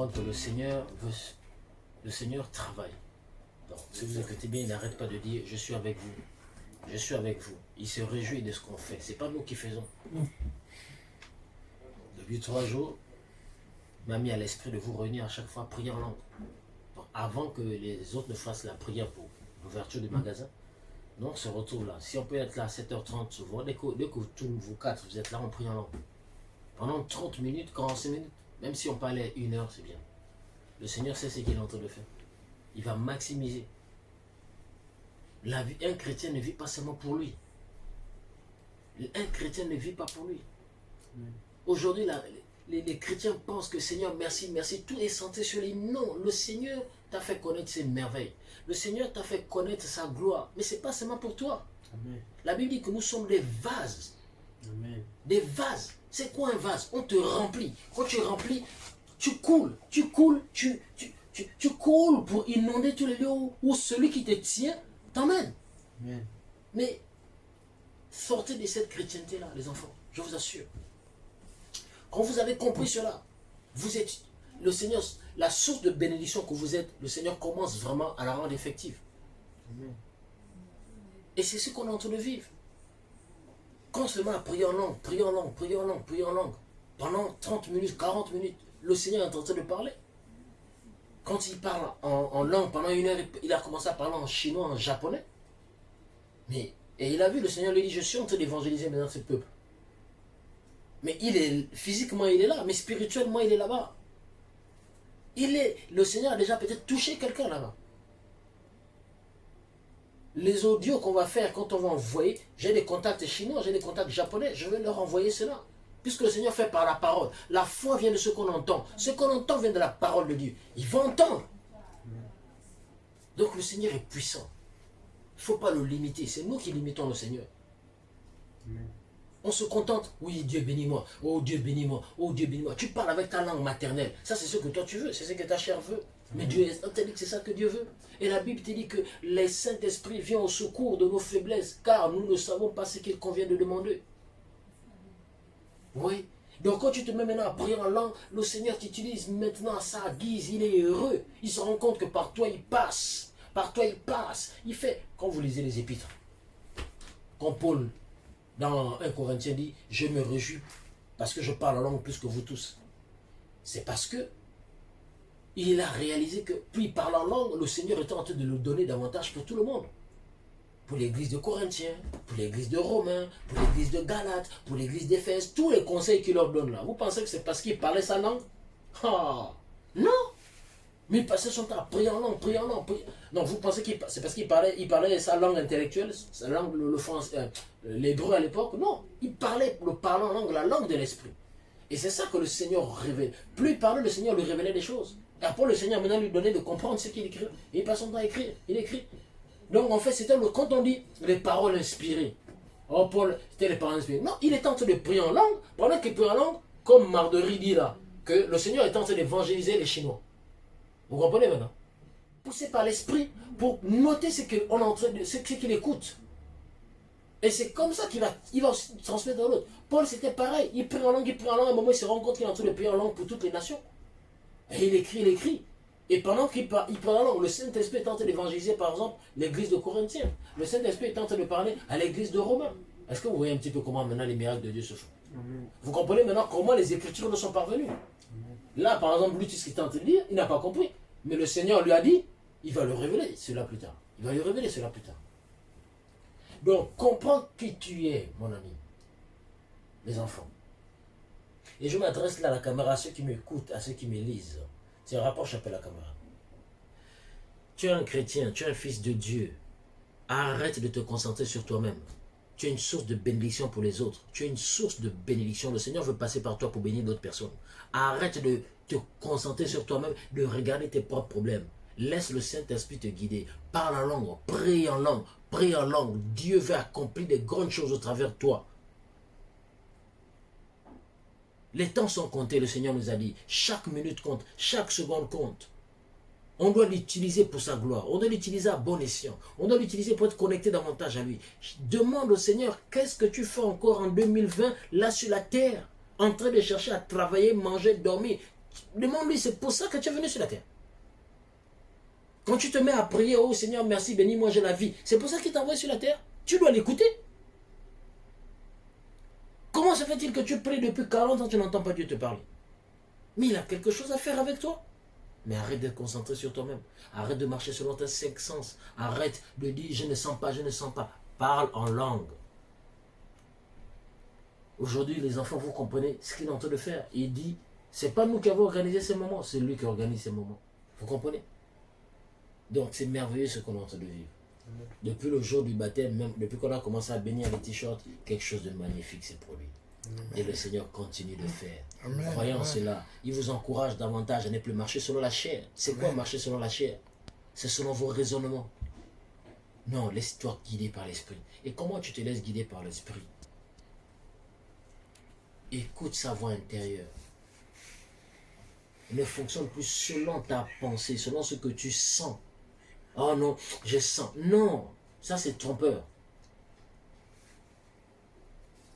comprendre que le Seigneur travaille. Donc, si vous écoutez bien, il n'arrête pas de dire, je suis avec vous. Je suis avec vous. Il se réjouit de ce qu'on fait. Ce n'est pas nous qui faisons. Depuis 3 jours, il m'a mis à l'esprit de vous réunir à chaque fois, prier en langue. Donc, avant que les autres ne fassent la prière pour l'ouverture du magasin, nous on se retrouve là. Si on peut être là à 7h30 souvent, dès que tous vous 4, vous êtes là, on prie en langue. Pendant 30 minutes, 45 minutes, même si on parlait 1 heure, c'est bien. Le Seigneur sait ce qu'il est en train de faire. Il va maximiser. La vie, un chrétien ne vit pas seulement pour lui. Un chrétien ne vit pas pour lui. Aujourd'hui, les chrétiens pensent que Seigneur, merci, merci, tout est centré sur lui. Non, le Seigneur t'a fait connaître ses merveilles. Le Seigneur t'a fait connaître sa gloire. Mais ce n'est pas seulement pour toi. Amen. La Bible dit que nous sommes des vases. Amen. Des vases. C'est quoi un vase? On te remplit. Quand tu remplis, tu coules. Tu coules pour inonder tous les lieux où celui qui te tient t'emmène. Mais sortez de cette chrétienté-là, les enfants. Je vous assure. Quand vous avez compris cela, vous êtes le Seigneur, la source de bénédiction que vous êtes, le Seigneur commence vraiment à la rendre effective. Amen. Et c'est ce qu'on est en train de vivre. Quand on se met à prier en langue, prier en langue, prier en langue, prier en langue, pendant 30 minutes, 40 minutes, le Seigneur est en train de parler. Quand il parle en langue, pendant 1 heure, il a commencé à parler en chinois, en japonais. Et il a vu, le Seigneur lui dit, je suis en train d'évangéliser maintenant ce peuple. Mais physiquement il est là, mais spirituellement il est là-bas. Le Seigneur a déjà peut-être touché quelqu'un là-bas. Les audios qu'on va faire quand on va envoyer, j'ai des contacts chinois, j'ai des contacts japonais, je vais leur envoyer cela. Puisque le Seigneur fait par la parole. La foi vient de ce qu'on entend. Ce qu'on entend vient de la parole de Dieu. Il va entendre. Donc le Seigneur est puissant. Il ne faut pas le limiter. C'est nous qui limitons le Seigneur. On se contente. Oui, Dieu bénis-moi. Oh Dieu bénis-moi. Oh Dieu bénis-moi. Tu parles avec ta langue maternelle. Ça, c'est ce que toi tu veux. C'est ce que ta chair veut. Mais Dieu t'a dit que c'est ça que Dieu veut. Et la Bible te dit que les Saint-Esprit viennent au secours de nos faiblesses. Car nous ne savons pas ce qu'il convient de demander. Oui. Donc quand tu te mets maintenant à prier en langue, le Seigneur t'utilise maintenant à sa guise. Il est heureux. Il se rend compte que par toi il passe. Par toi il passe. Il fait. Quand vous lisez les épîtres, quand Paul dans 1 Corinthiens dit, je me réjouis parce que je parle en langue plus que vous tous. C'est parce que il a réalisé que plus il parle en langue, le Seigneur était en train de le donner davantage pour tout le monde. Pour l'église de Corinthiens, pour l'église de Romains, pour l'église de Galates, pour l'église d'Éphèse, tous les conseils qu'il leur donne là. Vous pensez que c'est parce qu'il parlait sa langue? Ah, non! Mais il passait son temps à prier en langue, prier en langue. Non, vous pensez que c'est parce qu'il parlait sa langue intellectuelle, sa langue, le français, l'hébreu à l'époque? Non, il parlait le parlant en langue, la langue de l'esprit. Et c'est ça que le Seigneur révèle. Plus il parlait, le Seigneur lui révélait des choses. Et après, le Seigneur maintenant lui donnait de comprendre ce qu'il écrit. Et il passe son temps à écrire, il écrit. Donc en fait, c'était quand on dit les paroles inspirées. Oh, Paul, c'était les paroles inspirées. Non, il était en train de prier en langue, pendant qu'il priait en langue, comme Marderie dit là, que le Seigneur était en train d'évangéliser les Chinois. Vous comprenez maintenant? Poussé par l'esprit pour noter ce qu'il écoute. Et c'est comme ça qu'il va transmettre à l'autre. Paul, c'était pareil. Il prie en langue, à un moment, il se rend compte qu'il est en train de prier en langue pour toutes les nations. Et il écrit. Et pendant qu'il parle en langue, le Saint-Esprit est en train d'évangéliser, par exemple, l'église de Corinthiens. Le Saint-Esprit est en train de parler à l'église de Romains. Est-ce que vous voyez un petit peu comment maintenant les miracles de Dieu se font? Vous comprenez maintenant comment les Écritures nous sont parvenues? Là, par exemple, lui, tout ce qu'il est en train de dire, il n'a pas compris. Mais le Seigneur lui a dit, il va le révéler cela plus tard. Il va lui révéler cela plus tard. Donc, comprends qui tu es, mon ami. Les enfants. Et je m'adresse là à la caméra, à ceux qui m'écoutent, à ceux qui me lisent. Tiens, rapproche un peu la caméra. Tu es un chrétien, tu es un fils de Dieu. Arrête de te concentrer sur toi-même. Tu es une source de bénédiction pour les autres. Tu es une source de bénédiction. Le Seigneur veut passer par toi pour bénir d'autres personnes. Arrête de te concentrer sur toi-même, de regarder tes propres problèmes. Laisse le Saint-Esprit te guider. Parle en langue, prie en langue, prie en langue. Dieu veut accomplir des grandes choses au travers de toi. Les temps sont comptés, le Seigneur nous a dit. Chaque minute compte, chaque seconde compte. On doit l'utiliser pour sa gloire. On doit l'utiliser à bon escient. On doit l'utiliser pour être connecté davantage à lui. Demande au Seigneur, qu'est-ce que tu fais encore en 2020, là sur la terre, en train de chercher à travailler, manger, dormir. Demande-lui, c'est pour ça que tu es venu sur la terre. Quand tu te mets à prier, oh Seigneur, merci, bénis-moi, j'ai la vie. C'est pour ça qu'il t'a envoyé sur la terre. Tu dois l'écouter. Comment se fait-il que tu pries depuis 40 ans, tu n'entends pas Dieu te parler? Mais il a quelque chose à faire avec toi. Mais arrête d'être concentré sur toi-même. Arrête de marcher selon tes 5 sens. Arrête de dire, je ne sens pas, je ne sens pas. Parle en langue. Aujourd'hui, les enfants, vous comprenez ce qu'il est en train de faire. Il dit, c'est pas nous qui avons organisé ces moments, c'est lui qui organise ces moments. Vous comprenez? Donc c'est merveilleux ce qu'on est en train de vivre. Depuis le jour du baptême, même depuis qu'on a commencé à bénir les t-shirts, quelque chose de magnifique s'est produit. Et le Seigneur continue de faire. Croyant en cela, il vous encourage davantage à ne plus marcher selon la chair. C'est quoi marcher selon la chair? C'est selon vos raisonnements. Non, laisse-toi guider par l'Esprit. Et comment tu te laisses guider par l'Esprit? Écoute sa voix intérieure. Ne fonctionne plus selon ta pensée, selon ce que tu sens. Oh non, je sens. Non, ça c'est trompeur.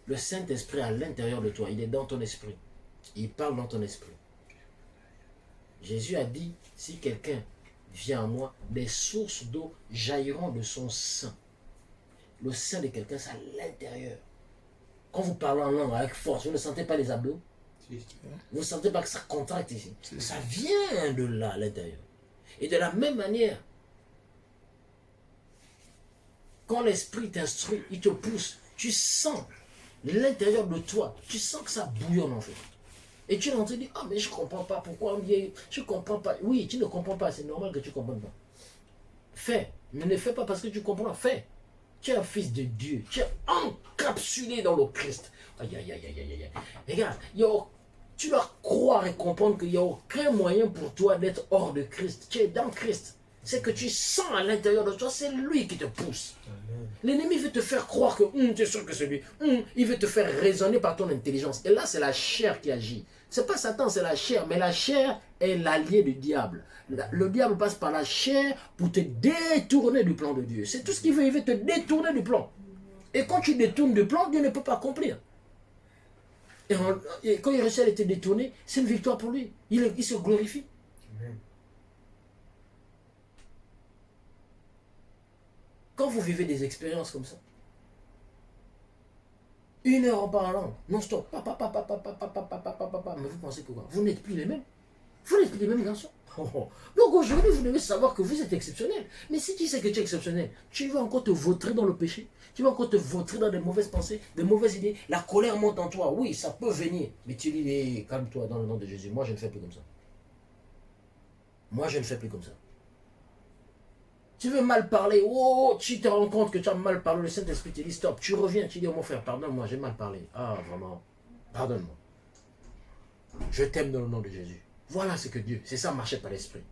Le Saint-Esprit à l'intérieur de toi, il est dans ton esprit. Il parle dans ton esprit. Jésus a dit, si quelqu'un vient à moi, des sources d'eau jailliront de son sein. Le sein de quelqu'un, c'est à l'intérieur. Quand vous parlez en langue avec force, vous ne sentez pas les abdos? Vous ne sentez pas que ça contracte ici? Ça vient de là, à l'intérieur. Et de la même manière, quand l'esprit t'instruit, il te pousse, tu sens l'intérieur de toi, tu sens que ça bouillonne en fait. Et tu es en train de dire, ah mais je ne comprends pas, pourquoi on dit, je ne comprends pas. Oui, tu ne comprends pas, c'est normal que tu ne comprennes pas. Fais, mais ne fais pas parce que tu comprends, fais. Tu es un fils de Dieu, tu es encapsulé dans le Christ. Aïe, aïe, aïe, aïe, aïe, aïe. Regarde, tu dois croire et comprendre qu'il n'y a aucun moyen pour toi d'être hors de Christ. Tu es dans Christ. C'est que tu sens à l'intérieur de toi, c'est lui qui te pousse. L'ennemi veut te faire croire que tu es sûr que c'est lui. Il veut te faire raisonner par ton intelligence. Et là, c'est la chair qui agit. C'est pas Satan, c'est la chair. Mais la chair est l'allié du diable. Le diable passe par la chair pour te détourner du plan de Dieu. C'est tout ce qu'il veut. Il veut te détourner du plan. Et quand tu détournes du plan, Dieu ne peut pas accomplir. Et quand il réussit à te détourner, c'est une victoire pour lui. Il se glorifie. Amen. Quand vous vivez des expériences comme ça, 1 heure en parlant, non-stop, mais vous pensez que quoi? Vous n'êtes plus les mêmes. Vous n'êtes plus les mêmes garçons. Donc aujourd'hui, vous devez savoir que vous êtes exceptionnel. Mais si tu sais que tu es exceptionnel, tu vas encore te vautrer dans le péché. Tu vas encore te vautrer dans des mauvaises pensées, des mauvaises idées. La colère monte en toi. Oui, ça peut venir. Mais tu dis, calme-toi dans le nom de Jésus. Moi, je ne fais plus comme ça. Moi, je ne fais plus comme ça. Tu veux mal parler, tu te rends compte que tu as mal parlé, le Saint-Esprit te dit stop, tu reviens, tu dis, oh mon frère, pardonne-moi, j'ai mal parlé. Ah, vraiment, pardonne-moi. Je t'aime dans le nom de Jésus. Voilà ce que Dieu, c'est ça, marcher par l'Esprit.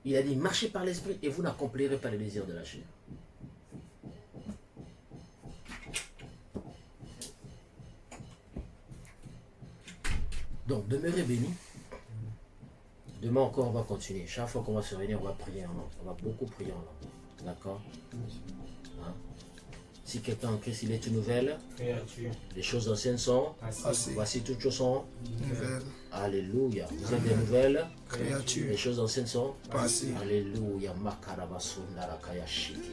Il a dit, marchez par l'Esprit et vous n'accomplirez pas les désirs de la chair. Donc, demeurez bénis. Demain encore, on va continuer. Chaque fois qu'on va se réunir, on va prier en langue. On va beaucoup prier en langue. D'accord? Hein? Si quelqu'un en Christ, il est une nouvelle, les choses anciennes sont passées. Voici toutes choses sont nouvelles. Alléluia. Vous êtes des nouvelles créatures. Les choses anciennes sont passées. Alléluia. Makarabasundarabayashiki.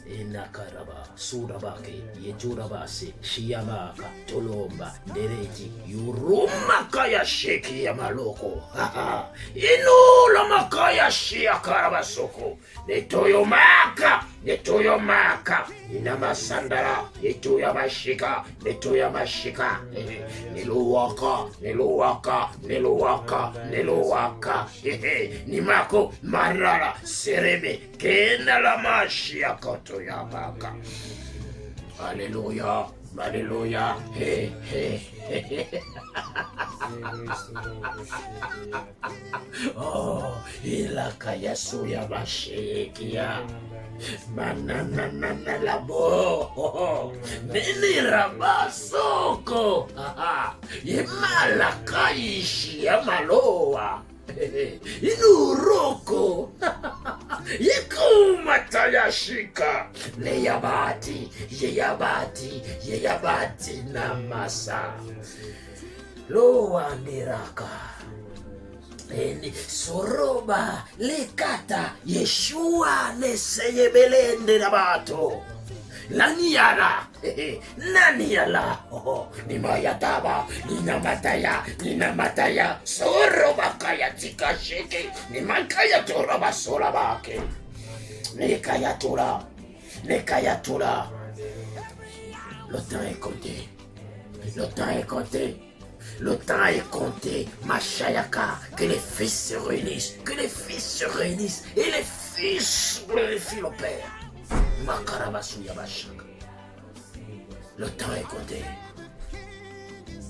Inakaraba, Sudabake, Yeturabase, Shiamaka, Tolomba, Dereji, Yurumakaya Sheki Yamaloko, Haha, Inu Lamakaya Shia Karabasoko, Netoyomaka, Inamasandara, Netuyamashika, Neluwaka, Nimako, Marara, Sereme, Kena Lamashia Kotoyamaka. Alléluia, Alléluia, Oh, Ilakayasuya Mashikia. Mananana labo, Nenirabasoko, Yemalakaishi Yamaloa, Inuroko, Yekumatayashika, Yeyabati Namasa. Lo andiraka. Eni soroba lekata Yeshua neseyebelende nabato. Laniala, Naniala, ni Mayataba, ni Namataya, Sorobakaya Tika Sheke, ni Makaya Toraba Solabake, Nekayatura. Le temps est compté. Le temps est compté. Le temps est compté. Machayaka, que les fils se réunissent. Que les fils se réunissent. Et les fils glorifient le Père. Le temps est compté.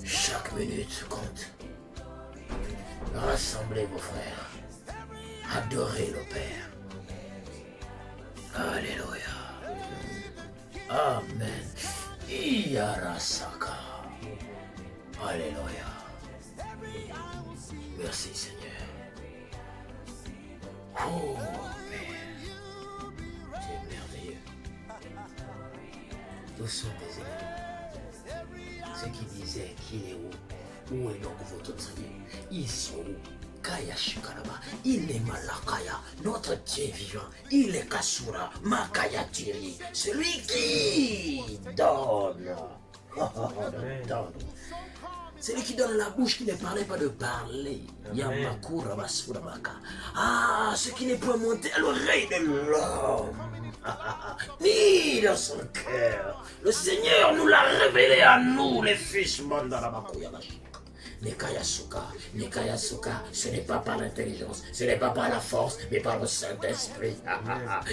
Chaque minute compte. Rassemblez vos frères. Adorez le Père. Alléluia. Amen. Iyarasaka. Alléluia. Merci Seigneur. Oh Père. Tu es merveilleux. Tous sont des ennemis. Ceux qui disaient qu'il est où est donc votre Dieu? Ils sont où? Kaya Shikaraba, il est Malakaya, notre Dieu vivant, il est Kasura, Makaya Tiri, celui qui donne. Donne. Celui qui donne la bouche qui ne parlait pas de parler. Yamakura Basuramaka. Ah, ce qui n'est pas monté à l'oreille de l'homme. Ni dans son cœur. Le Seigneur nous l'a révélé à nous, les fils Mandarabakoyamashi. Nekaya Suka, ce n'est pas par l'intelligence, ce n'est pas par la force, mais par le Saint-Esprit.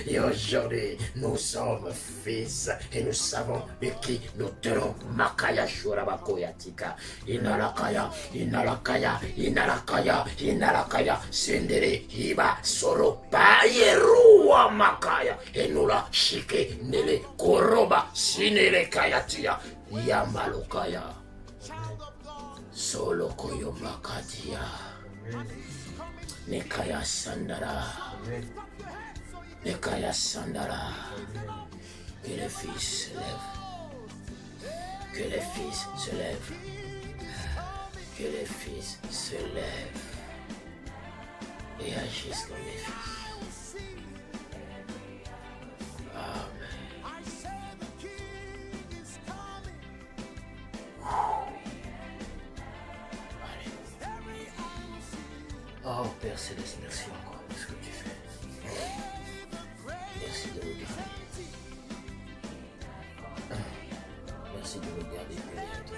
Et aujourd'hui, nous sommes fils et nous savons de qui nous tenons. Makaya Shurabakoyatika, Inalakaya, Sendere, Hiba, Soro, Payerua Makaya, et nous la Shike, Nele, Koroba, Sinele Kayatia, Yamalokaya. Solo koyo makatia. Nekaya sandara. Que les fils se lèvent. Que les fils se lèvent. Que les fils se lèvent. Et agissent comme les fils. Amen. Oh Père Céleste, merci encore pour ce que tu fais. Merci de nous garder. Merci de nous garder derrière toi.